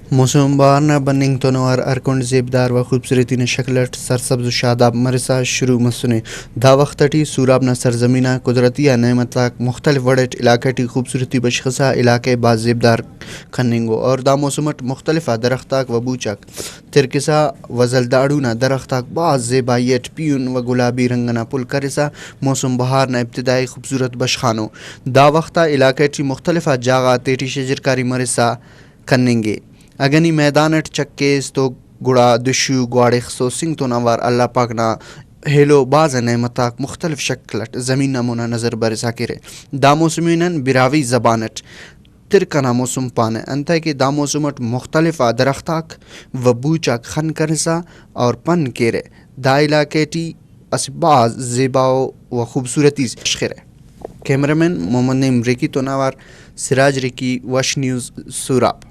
मौसम बहार बनिंग तोनवार अरकुंड जेबदार व खूबसूरती ने शक्लट सरसब्ज शादाब मरसा शुरू मसने दा वक्तटी सूराब न सरजमीना कुदरती नमतलाक मुख्तलिफ वड़ट इलाकटी खूबसूरती बशखसा इलाके बाज जेबदार खनिंगो और दा मौसमट मुख्तलिफ दरख्ताक व बूचक तिरकिसा वजलदाड़ू न दरख्ताक बाज जेबाइत पियून व गुलाबी रंगना पुल करिसा मौसम बहार न इब्तदाई खूबसूरत बशखानो दा वक्ता इलाकटी मुख्तलिफ जागा तेटी शजरकारी मरसा खनिंगे अगनी मैदानट चक्केस तो गुड़ा दुशु ग्वाड़े खसो सिंग तो नवार अल्लाह पाक ना हेलो बाज नमताक मुख्तलिफ शक्लट ज़मीन नमूना नज़र बरसा करे दामोसमिन बिरावी ज़बानट तिरकना मौसम पाने अंत के दामोसमट मुख्तलिफ दरख्ताक व बूचाक खन करसा और पन केरे दा इलाके टी असबाज ज़ेबाओ व खूबसूरती शखरे कैमरामैन मोहम्मद नईम रिकी तो नवार सिराज रिकी वश न्यूज़ सूराब।